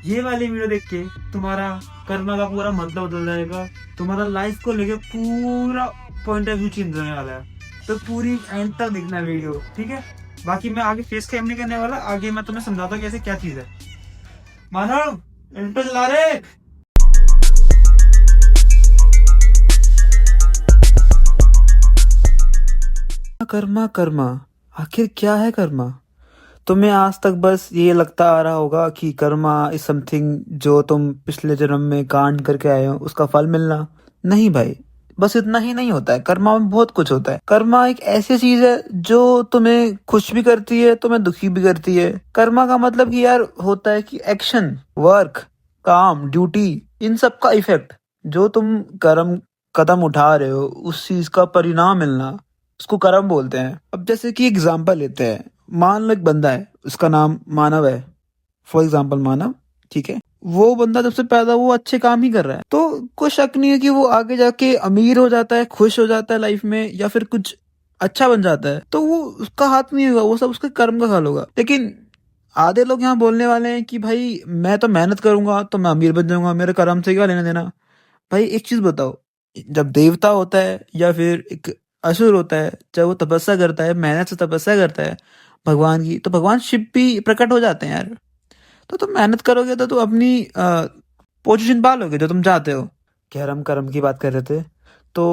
ये वाली वीडियो देख के तुम्हारा कर्म का पूरा मतलब बदल जाएगा। तुम्हारा लाइफ को लेके पूरा पॉइंट ऑफ व्यू चेंज होने वाला है। तो पूरी एंड तक देखना वीडियो, ठीक है। बाकी मैं आगे फेस कैम नहीं करने वाला, आगे मैं तुम्हें समझाता हूँ कैसे क्या चीज है। मानव इंटर चला रहे। कर्मा कर्मा, आखिर क्या है कर्मा? तुम्हें आज तक बस ये लगता आ रहा होगा कि कर्मा इज समथिंग जो तुम पिछले जन्म में कांड करके आए हो उसका फल मिलना। नहीं भाई, बस इतना ही नहीं होता है। कर्मा में बहुत कुछ होता है। कर्मा एक ऐसी चीज है जो तुम्हें खुश भी करती है, तुम्हें दुखी भी करती है। कर्मा का मतलब कि यार होता है कि एक्शन, वर्क, काम, ड्यूटी, इन सब का इफेक्ट जो तुम कर्म कदम उठा रहे हो उस चीज का परिणाम मिलना, उसको कर्म बोलते हैं। अब जैसे कि एग्जाम्पल लेते हैं, मान लो एक बंदा है, उसका नाम मानव है, फॉर एग्जाम्पल मानव, ठीक है। वो बंदा जब से पैदा वो अच्छे काम ही कर रहा है, तो कोई शक नहीं है कि वो आगे जाके अमीर हो जाता है, खुश हो जाता है लाइफ में, या फिर कुछ अच्छा बन जाता है। तो वो उसका हाथ नहीं होगा, वो सब उसके कर्म का फल होगा। लेकिन आधे लोग यहाँ बोलने वाले हैं कि भाई मैं तो मेहनत करूंगा तो मैं अमीर बन जाऊंगा, मेरे कर्म से क्या लेना देना। भाई एक चीज बताओ, जब देवता होता है या फिर एक असुर होता है, जब वो तपस्या करता है, मेहनत से तपस्या करता है भगवान की, तो भगवान शिव भी प्रकट हो जाते हैं यार। तो तुम मेहनत करोगे तो तुम अपनी पोजीशन पालोगे जो तुम चाहते हो। खैर हम कर्म की बात कर रहे थे। तो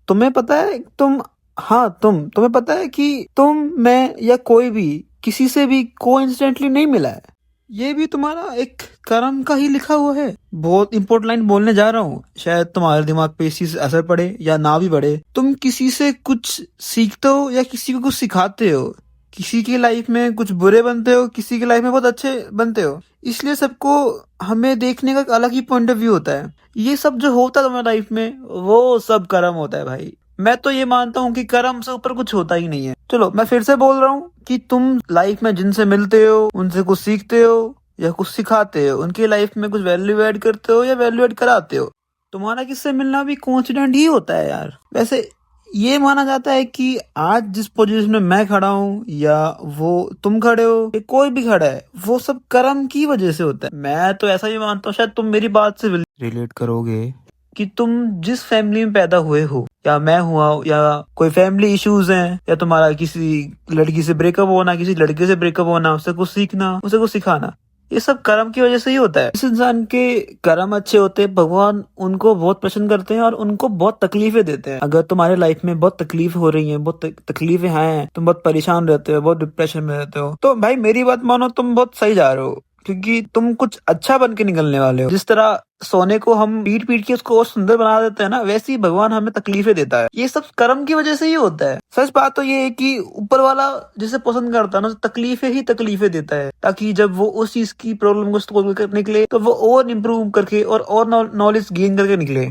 तुम्हें पता है तुम्हें पता है कि मैं या कोई भी किसी से भी कोइंसिडेंटली नहीं मिला है। ये भी तुम्हारा एक कर्म का ही लिखा हुआ है। बहुत इंपॉर्टेंट लाइन बोलने जा रहा हूँ, शायद तुम्हारे दिमाग पे इस चीज से असर पड़े या ना भी पड़े। तुम किसी से कुछ सीखते हो या किसी को कुछ सिखाते हो, किसी की लाइफ में कुछ बुरे बनते हो, किसी की लाइफ में बहुत अच्छे बनते हो। इसलिए सबको हमें देखने का एक अलग ही पॉइंट ऑफ व्यू होता है। ये सब जो होता है तुम्हारी लाइफ में वो सब कर्म होता है भाई। मैं तो ये मानता हूँ कि कर्म से ऊपर कुछ होता ही नहीं है। चलो मैं फिर से बोल रहा हूँ कि तुम लाइफ में जिनसे मिलते हो, उनसे कुछ सीखते हो या कुछ सिखाते हो, उनकी लाइफ में कुछ वैल्यू ऐड करते हो या वैल्यू ऐड कराते हो। तुम्हारा किससे मिलना भी कोइंसिडेंट ही होता है यार। वैसे ये माना जाता है कि आज जिस पोजीशन में मैं खड़ा हूँ या वो तुम खड़े हो या कोई भी खड़ा है, वो सब कर्म की वजह से होता है। मैं तो ऐसा ही मानता हूँ, शायद तुम मेरी बात से रिलेट करोगे कि तुम जिस फैमिली में पैदा हुए हो, या मैं हुआ, या कोई फैमिली इश्यूज हैं, या तुम्हारा किसी लड़की से ब्रेकअप होना, किसी लड़के से ब्रेकअप होना, उससे कुछ सीखना, उसे कुछ सिखाना, ये सब कर्म की वजह से ही होता है। इस इंसान के कर्म अच्छे होते हैं, भगवान उनको बहुत पसंद करते हैं और उनको बहुत तकलीफें देते हैं। अगर तुम्हारे लाइफ में बहुत तकलीफ हो रही हैं, बहुत तकलीफें हैं, तुम बहुत परेशान रहते हो, बहुत डिप्रेशन में रहते हो, तो भाई मेरी बात मानो, तुम बहुत सही जा रहे हो, क्योंकि तुम कुछ अच्छा बन के निकलने वाले हो। जिस तरह सोने को हम पीट पीट के उसको और सुंदर बना देते हैं ना, वैसे ही भगवान हमें तकलीफें देता है। ये सब कर्म की वजह से ही होता है। सच बात तो ये है कि ऊपर वाला जिसे पसंद करता है ना, तकलीफें ही तकलीफें देता है, ताकि जब वो उस चीज की प्रॉब्लम को सॉल्व कर निकले तो वो और इम्प्रूव करके और नॉलेज गेन करके निकले।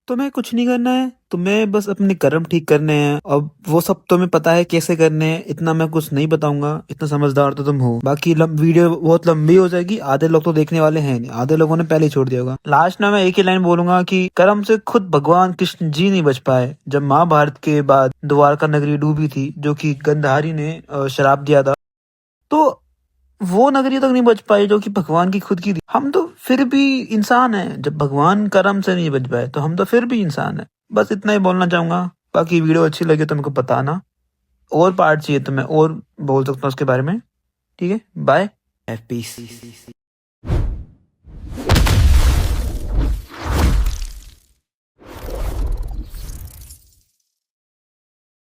तुम्हें कुछ नहीं करना है, तुम्हें बस अपने कर्म ठीक करने हैं। अब वो सब तुम्हें पता है कैसे करने हैं, इतना मैं कुछ नहीं बताऊंगा, इतना समझदार तो तुम हो। बाकी वीडियो बहुत लंबी हो जाएगी, आधे लोग तो देखने वाले हैं नहीं, आधे लोगों ने पहले ही छोड़ दिया होगा। लास्ट में मैं एक ही लाइन बोलूंगा कि कर्म से खुद भगवान कृष्ण जी नहीं बच पाए जब महाभारत के बाद द्वारका नगरी डूबी थी, जो कि गंधारी ने श्राप दिया था। तो वो नगरी तक नहीं बच पाई जो कि भगवान की खुद की थी। हम तो फिर भी इंसान हैं, जब भगवान कर्म से नहीं बच पाए तो हम तो फिर भी इंसान हैं। बस इतना ही बोलना चाहूंगा। बाकी वीडियो अच्छी लगे तो मेरे को बताना, और पार्ट चाहिए तो मैं और बोल सकता हूँ उसके बारे में। ठीक है, बाय, पीस।